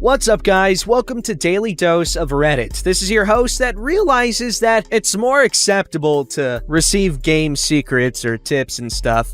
What's up, guys? Welcome to Daily Dose of Reddit. This is your host that realizes that it's more acceptable to receive game secrets or tips and stuff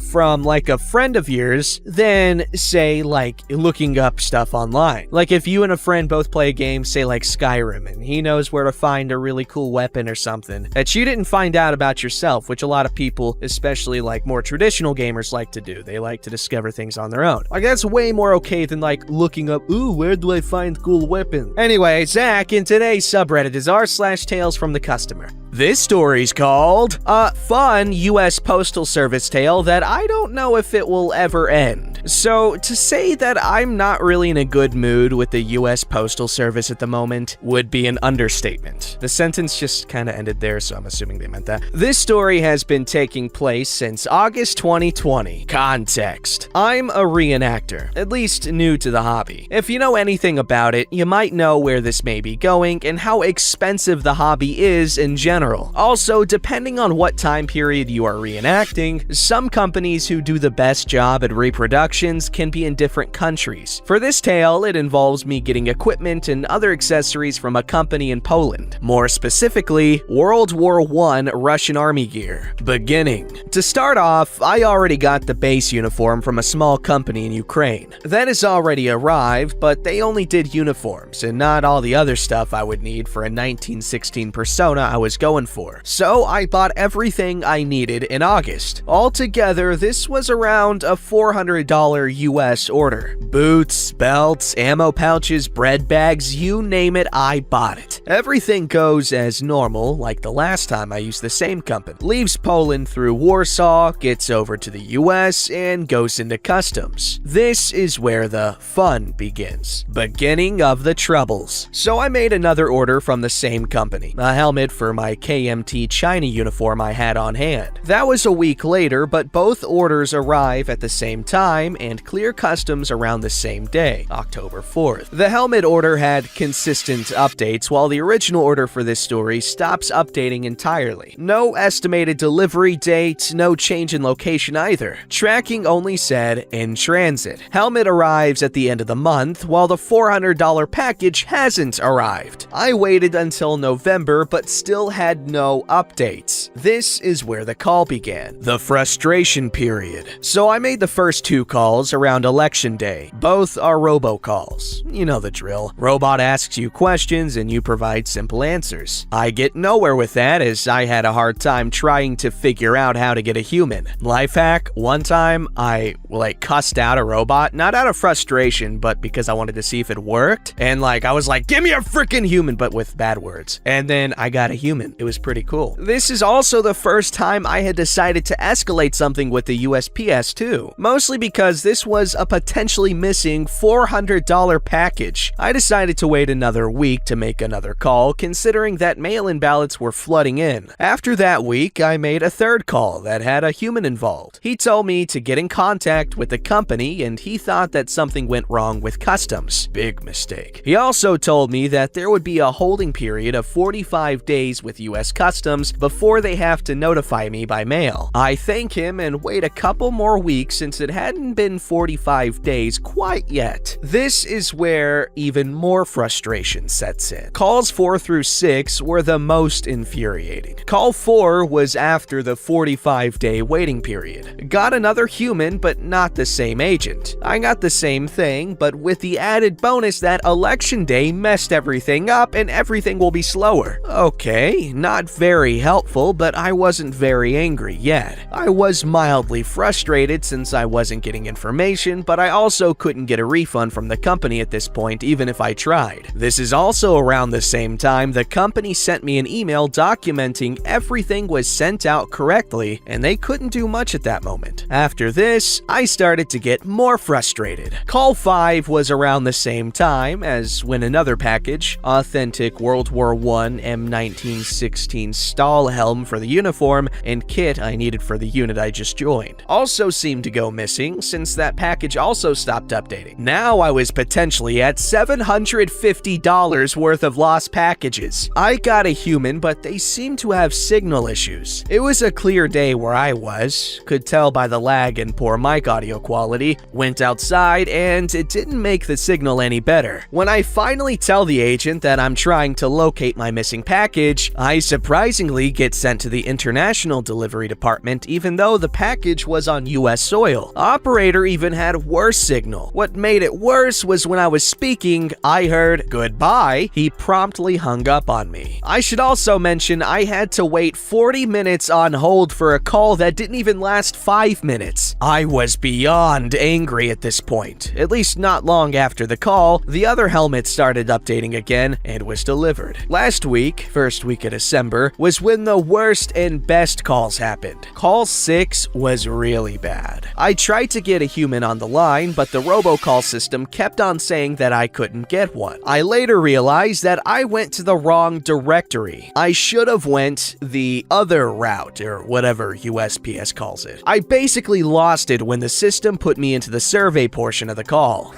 from like a friend of yours than, say, like looking up stuff online. Like if you and a friend both play a game, say like Skyrim, and he knows where to find a really cool weapon or something that you didn't find out about yourself, which a lot of people, especially like more traditional gamers, like to do. They like to discover things on their own. Like that's way more okay than like looking up, ooh, where do I find cool weapon? Anyway, Zach in today's subreddit is r/TalesFromTheCustomer. This story's called Fun U.S. Postal Service Tale That I Don't Know If It Will Ever End. So, to say that I'm not really in a good mood with the U.S. Postal Service at the moment would be an understatement. The sentence just kind of ended there, so I'm assuming they meant that. This story has been taking place since August 2020. Context: I'm a reenactor, at least new to the hobby. If you know anything about it, you might know where this may be going and how expensive the hobby is in general. Also, depending on what time period you are reenacting, some companies who do the best job at reproductions can be in different countries. For this tale, it involves me getting equipment and other accessories from a company in Poland. More specifically, World War I Russian Army gear. Beginning. To start off, I already got the base uniform from a small company in Ukraine. That has already arrived, but they only did uniforms and not all the other stuff I would need for a 1916 persona I was going for. So I bought everything I needed in August. Altogether, this was around a $400 US order. Boots, belts, ammo pouches, bread bags, you name it, I bought it. Everything goes as normal, like the last time I used the same company. Leaves Poland through Warsaw, gets over to the US, and goes into customs. This is where the fun begins. Beginning of the troubles. So I made another order from the same company. A helmet for my KMT China uniform I had on hand. That was a week later, but both orders arrive at the same time and clear customs around the same day, October 4th. The helmet order had consistent updates, while the original order for this story stops updating entirely. No estimated delivery date, no change in location either. Tracking only said in transit. Helmet arrives at the end of the month, while the $400 package hasn't arrived. I waited until November, but still had no updates. This is where the call began. The frustration period. So I made the first two calls around election day. Both are robocalls. You know the drill. Robot asks you questions and you provide simple answers. I get nowhere with that as I had a hard time trying to figure out how to get a human. Life hack: one time I cussed out a robot, not out of frustration, but because I wanted to see if it worked. And I was like, give me a freaking human, but with bad words. And then I got a human. It was pretty cool. This is also the first time I had decided to escalate something with the USPS too, mostly because this was a potentially missing $400 package. I decided to wait another week to make another call, considering that mail-in ballots were flooding in. After that week, I made a third call that had a human involved. He told me to get in contact with the company and he thought that something went wrong with customs. Big mistake. He also told me that there would be a holding period of 45 days with US Customs before they have to notify me by mail. I thank him and wait a couple more weeks since it hadn't been 45 days quite yet. This is where even more frustration sets in. Calls 4 through 6 were the most infuriating. Call 4 was after the 45-day waiting period. Got another human, but not the same agent. I got the same thing, but with the added bonus that election day messed everything up and everything will be slower. Okay, not very helpful, but I wasn't very angry yet. I was mildly frustrated since I wasn't getting information, but I also couldn't get a refund from the company at this point even if I tried. This is also around the same time the company sent me an email documenting everything was sent out correctly, and they couldn't do much at that moment. After this, I started to get more frustrated. Call 5 was around the same time as when another package, authentic World War I M1916 Stahlhelm for the uniform and kit I needed for the unit I just joined, also seemed to go missing since that package also stopped updating. Now I was potentially at $750 worth of lost lost packages. I got a human, but they seem to have signal issues. It was a clear day where I was, could tell by the lag and poor mic audio quality, went outside, and it didn't make the signal any better. When I finally tell the agent that I'm trying to locate my missing package, I surprisingly get sent to the international delivery department even though the package was on US soil. Operator even had worse signal. What made it worse was when I was speaking, I heard goodbye. He promptly hung up on me. I should also mention I had to wait 40 minutes on hold for a call that didn't even last 5 minutes. I was beyond angry at this point. At least not long after the call, the other helmet started updating again and was delivered. Last week, first week of December, was when the worst and best calls happened. Call 6 was really bad. I tried to get a human on the line, but the robocall system kept on saying that I couldn't get one. I later realized that I went to the wrong directory. I should have went the other route, or whatever USPS calls it. I basically lost it when the system put me into the survey portion of the call.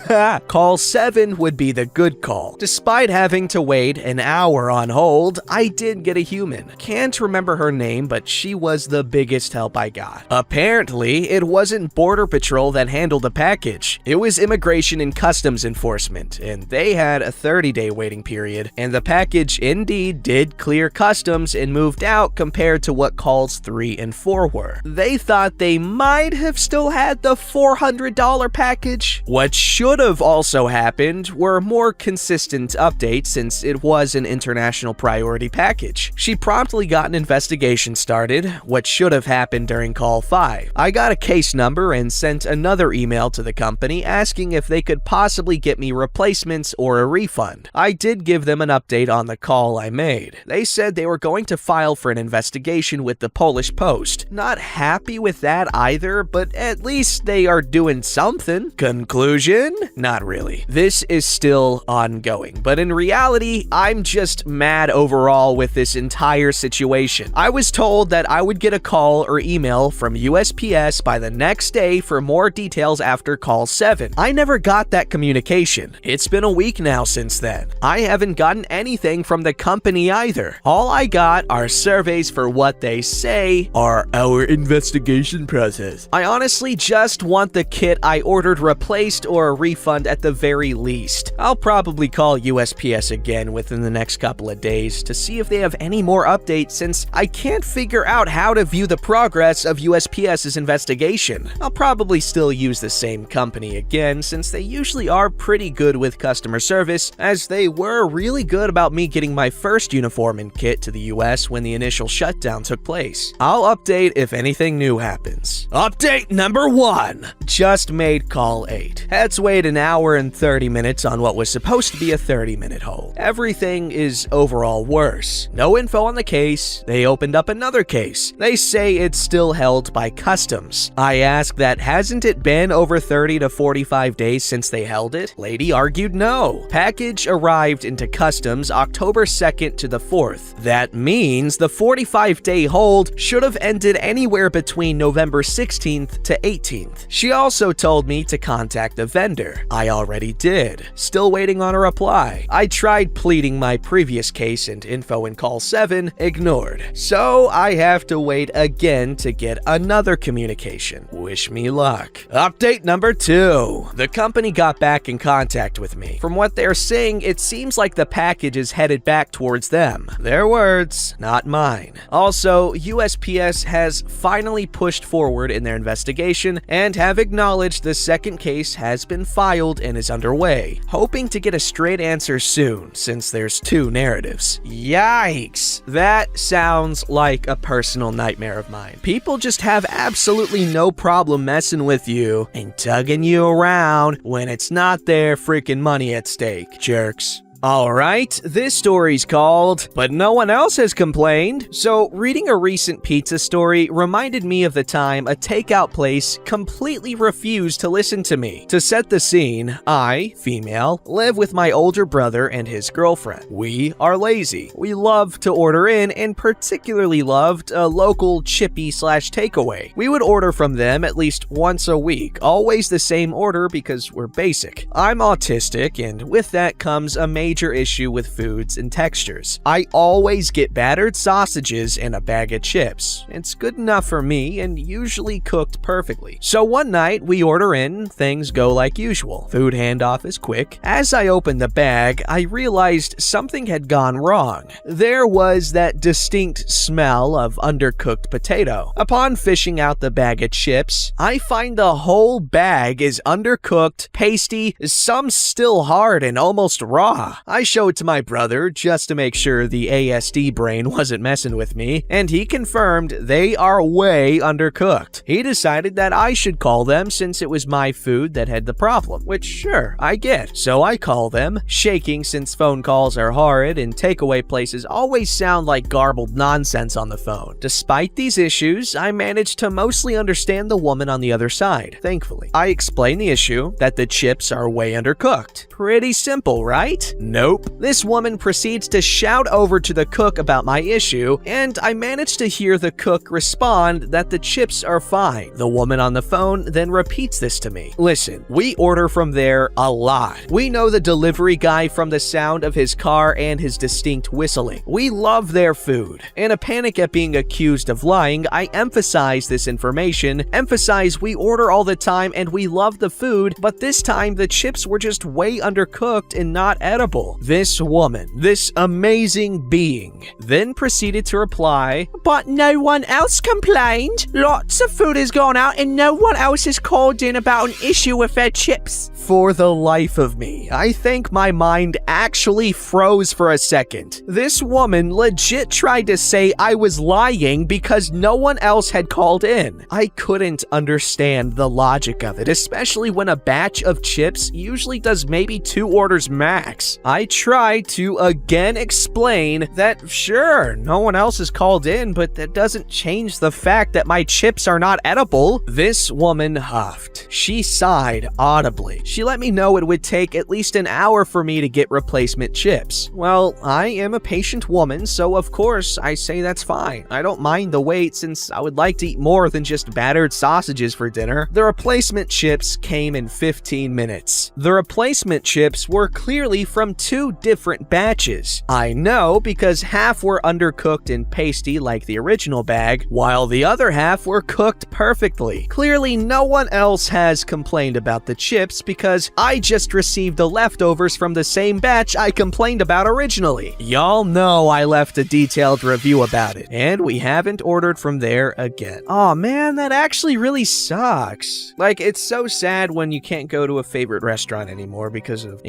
Call 7 would be the good call. Despite having to wait an hour on hold, I did get a human. Can't remember her name, but she was the biggest help I got. Apparently, it wasn't Border Patrol that handled the package. It was Immigration and Customs Enforcement, and they had a 30-day waiting period, and the package indeed did clear customs and moved out compared to what calls 3 and 4 were. They thought they might have still had the $400 package. What should have also happened were more consistent updates since it was an international priority package. She promptly got an investigation started, what should have happened during call 5. I got a case number and sent another email to the company asking if they could possibly get me replacements or a refund. I did give them an update on the call I made. They said they were going to file for an investigation with the Polish Post. Not happy with that either, but at least they are doing something. Conclusion? Not really. This is still ongoing, but in reality, I'm just mad overall with this entire situation. I was told that I would get a call or email from USPS by the next day for more details after call 7. I never got that communication. It's been a week now since then. I haven't gotten anything from the company either. All I got are surveys for what they say are our investigation process. I honestly just want the kit I ordered replaced or a refund at the very least. I'll probably call USPS again within the next couple of days to see if they have any more updates since I can't figure out how to view the progress of USPS's investigation. I'll probably still use the same company again since they usually are pretty good with customer service, as they were really good about me getting my first uniform and kit to the US when the initial shutdown took place. I'll update if anything new happens. Update number 1. Just made call 8. Had to wait an hour and 30 minutes on what was supposed to be a 30-minute hold. Everything is overall worse. No info on the case. They opened up another case. They say it's still held by customs. I asked that hasn't it been over 30 to 45 days since they held it? Lady argued no. Package arrived into customs October 2nd to the 4th. That means the 45-day hold should have ended anywhere between November 16th to 18th. She also told me to contact the vendor. I already did. Still waiting on a reply. I tried pleading my previous case and info in call 7, ignored. So I have to wait again to get another communication. Wish me luck. Update number 2. The company got back in contact with me. From what they're saying, it seems like the package is headed back towards them. Their words, not mine. Also, USPS has finally pushed forward in their investigation and have acknowledged the second case has been filed and is underway, hoping to get a straight answer soon since there's 2 narratives. Yikes! That sounds like a personal nightmare of mine. People just have absolutely no problem messing with you and tugging you around when it's not their freaking money at stake, jerks. Alright, this story's called But No One Else Has Complained. So, reading a recent pizza story reminded me of the time a takeout place completely refused to listen to me. To set the scene, I, female, live with my older brother and his girlfriend. We are lazy. We love to order in and particularly loved a local chippy/takeaway. We would order from them at least once a week, always the same order because we're basic. I'm autistic and with that comes a major major issue with foods and textures. I always get battered sausages and a bag of chips. It's good enough for me and usually cooked perfectly. So one night we order in, things go like usual. Food handoff is quick. As I opened the bag, I realized something had gone wrong. There was that distinct smell of undercooked potato. Upon fishing out the bag of chips, I find the whole bag is undercooked, pasty, some still hard and almost raw. I show it to my brother just to make sure the ASD brain wasn't messing with me, and he confirmed they are way undercooked. He decided that I should call them since it was my food that had the problem, which sure, I get. So I call them, shaking since phone calls are horrid and takeaway places always sound like garbled nonsense on the phone. Despite these issues, I managed to mostly understand the woman on the other side, thankfully. I explain the issue, that the chips are way undercooked. Pretty simple, right? Nope. This woman proceeds to shout over to the cook about my issue, and I managed to hear the cook respond that the chips are fine. The woman on the phone then repeats this to me. Listen, we order from there a lot. We know the delivery guy from the sound of his car and his distinct whistling. We love their food. In a panic at being accused of lying, I emphasize this information, emphasize we order all the time and we love the food, but this time the chips were just way undercooked and not edible. This woman, this amazing being, then proceeded to reply, "But no one else complained. Lots of food has gone out and no one else has called in about an issue with their chips." For the life of me, I think my mind actually froze for a second. This woman legit tried to say I was lying because no one else had called in. I couldn't understand the logic of it, especially when a batch of chips usually does maybe 2 orders max. I tried to again explain that sure, no one else has called in, but that doesn't change the fact that my chips are not edible. This woman huffed. She sighed audibly. She let me know it would take at least an hour for me to get replacement chips. Well, I am a patient woman, so of course I say that's fine. I don't mind the wait since I would like to eat more than just battered sausages for dinner. The replacement chips came in 15 minutes. The replacement chips were clearly from 2 different batches. I know because half were undercooked and pasty like the original bag, while the other half were cooked perfectly. Clearly no one else has complained about the chips because I just received the leftovers from the same batch I complained about originally. Y'all know I left a detailed review about it, and we haven't ordered from there again. Aw man, that actually really sucks. Like, it's so sad when you can't go to a favorite restaurant anymore because of,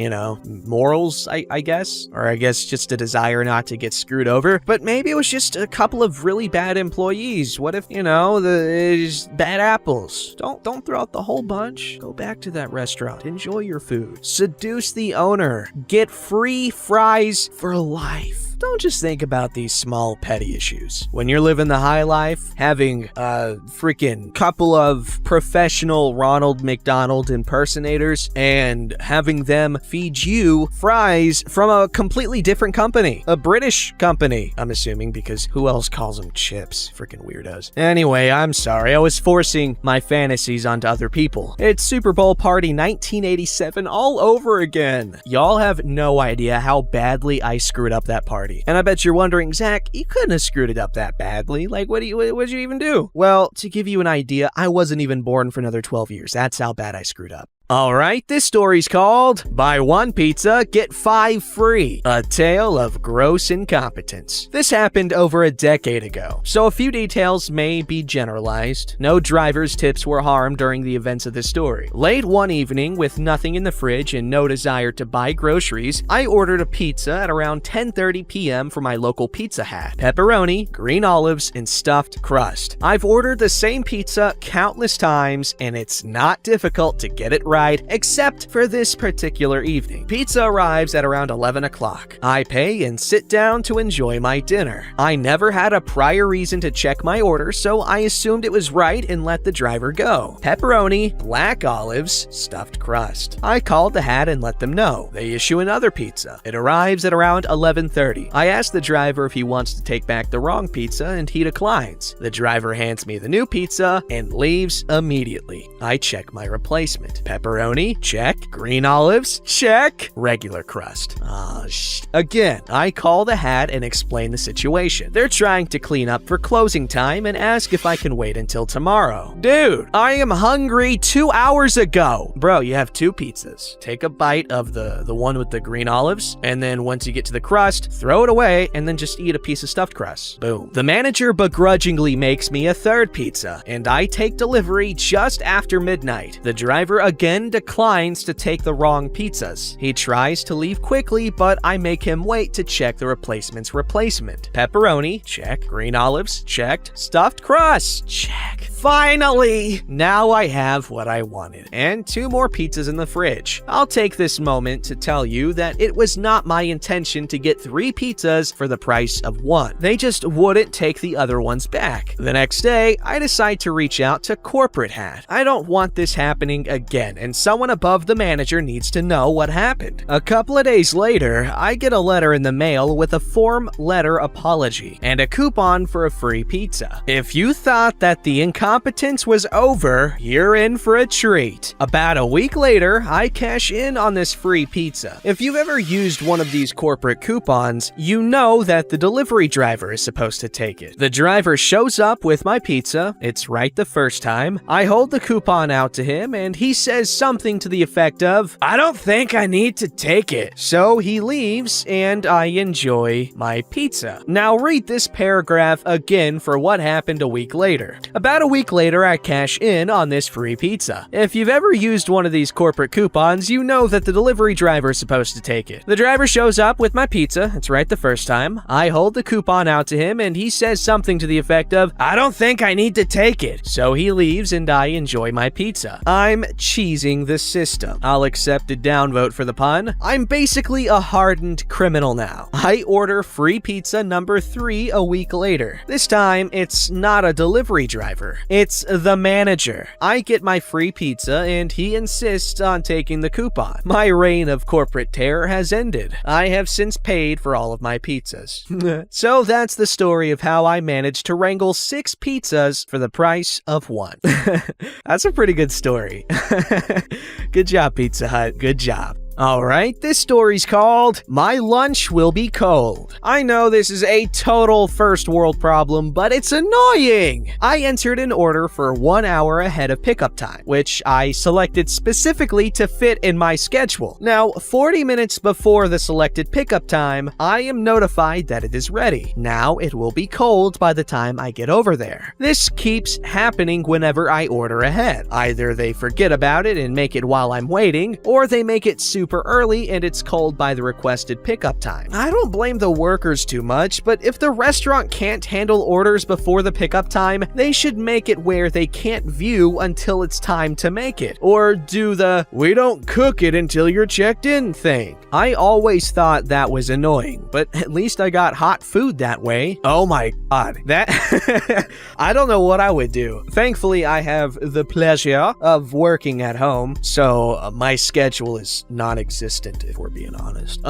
morals, I guess. Or I guess just a desire not to get screwed over. But maybe it was just a couple of really bad employees. What if, there's bad apples? Don't throw out the whole bunch. Go back to that restaurant. Enjoy your food. Seduce the owner. Get free fries for life. Don't just think about these small petty issues. When you're living the high life, having a freaking couple of professional Ronald McDonald impersonators and having them feed you fries from a completely different company. A British company, I'm assuming, because who else calls them chips? Freaking weirdos. Anyway, I'm sorry. I was forcing my fantasies onto other people. It's Super Bowl Party 1987 all over again. Y'all have no idea how badly I screwed up that party. And I bet you're wondering, Zach, you couldn't have screwed it up that badly. Like, what'd you even do? Well, to give you an idea, I wasn't even born for another 12 years. That's how bad I screwed up. Alright, this story's called Buy 1 Pizza, Get 5 Free, a tale of gross incompetence. This happened over a decade ago, so a few details may be generalized. No driver's tips were harmed during the events of this story. Late one evening, with nothing in the fridge and no desire to buy groceries, I ordered a pizza at around 10:30 p.m. from my local Pizza Hut. Pepperoni, green olives, and stuffed crust. I've ordered the same pizza countless times, and it's not difficult to get it right, except for this particular evening. Pizza arrives at around 11 o'clock. I pay and sit down to enjoy my dinner. I never had a prior reason to check my order, so I assumed it was right and let the driver go. Pepperoni, black olives, stuffed crust. I called the Hat and let them know. They issue another pizza. It arrives at around 11:30. I ask the driver if he wants to take back the wrong pizza, and he declines. The driver hands me the new pizza and leaves immediately. I check my replacement. Pepperoni Pepperoni? Check. Green olives? Check. Regular crust. Again, I call the hat and explain the situation. They're trying to clean up for closing time and ask if I can wait until tomorrow. Dude, I am hungry 2 hours ago. Bro, you have 2 pizzas. Take a bite of the one with the green olives, and then once you get to the crust, throw it away, and then just eat a piece of stuffed crust. Boom. The manager begrudgingly makes me a 3rd pizza, and I take delivery just after midnight. The driver again declines to take the wrong pizzas. He tries to leave quickly, but I make him wait to check the replacement's replacement. Pepperoni? Check. Green olives? Checked. Stuffed crust? Check. Finally! Now I have what I wanted, and 2 more pizzas in the fridge. I'll take this moment to tell you that it was not my intention to get 3 pizzas for the price of 1. They just wouldn't take the other ones back. The next day, I decide to reach out to Corporate Hat. I don't want this happening again, and someone above the manager needs to know what happened. A couple of days later, I get a letter in the mail with a form letter apology and a coupon for a free pizza. If you thought that the incompetence was over, you're in for a treat. About a week later, I cash in on this free pizza. If you've ever used one of these corporate coupons, you know that the delivery driver is supposed to take it. The driver shows up with my pizza. It's right the first time. I hold the coupon out to him, and he says something to the effect of, "I don't think I need to take it." So he leaves, and I enjoy my pizza. Now read this paragraph again for what happened a week later. About a week later, I cash in on this free pizza. If you've ever used one of these corporate coupons, you know that the delivery driver is supposed to take it. The driver shows up with my pizza. It's right the first time. I hold the coupon out to him, and he says something to the effect of, "I don't think I need to take it." So he leaves, and I enjoy my pizza. I'm cheesing the system. I'll accept a downvote for the pun. I'm basically a hardened criminal now. I order free pizza number 3 a week later. This time, it's not a delivery driver. It's the manager. I get my free pizza, and he insists on taking the coupon. My reign of corporate terror has ended. I have since paid for all of my pizzas. So that's the story of how I managed to wrangle 6 pizzas for the price of 1. That's a pretty good story. Good job, Pizza Hut. Good job. Alright, this story's called My Lunch Will Be Cold. I know this is a total first world problem, but it's annoying! I entered an order for 1 hour ahead of pickup time, which I selected specifically to fit in my schedule. Now, 40 minutes before the selected pickup time, I am notified that it is ready. Now it will be cold by the time I get over there. This keeps happening whenever I order ahead. Either they forget about it and make it while I'm waiting, or they make it super early and it's cold by the requested pickup time. I don't blame the workers too much, but if the restaurant can't handle orders before the pickup time, they should make it where they can't view until it's time to make it, or do the "we don't cook it until you're checked in" thing. I always thought that was annoying, but at least I got hot food that way. Oh my god, that I don't know what I would do. Thankfully, I have the pleasure of working at home, so my schedule is non-existent, if we're being honest.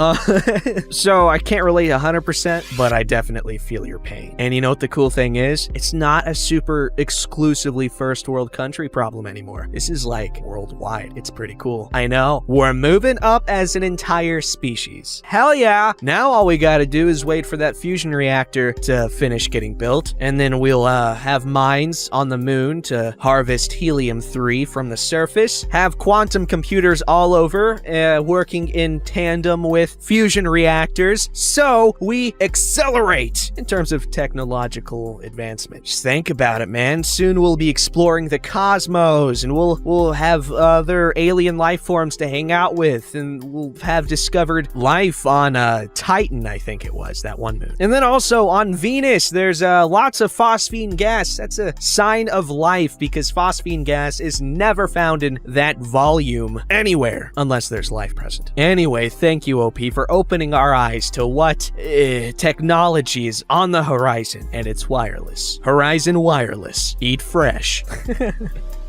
So I can't relate 100%, but I definitely feel your pain. And you know what the cool thing is? It's not a super exclusively first world country problem anymore. This is like worldwide. It's pretty cool. I know. We're moving up as an entire species. Hell yeah! Now all we gotta do is wait for that fusion reactor to finish getting built, and then we'll have mines on the moon to harvest helium-3 from the surface, have quantum computers all over, working in tandem with fusion reactors, so we accelerate in terms of technological advancement. Just think about it, man. Soon we'll be exploring the cosmos, and we'll have other alien life forms to hang out with, and we'll have discovered life on Titan, I think it was, that one moon. And then also on Venus, there's lots of phosphine gas. That's a sign of life, because phosphine gas is never found in that volume anywhere, unless there's life present. Anyway, thank you, OP, for opening our eyes to what technology is on the horizon, and it's wireless. Horizon Wireless. Eat fresh.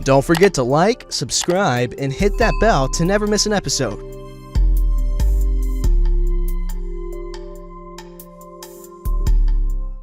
Don't forget to like, subscribe, and hit that bell to never miss an episode.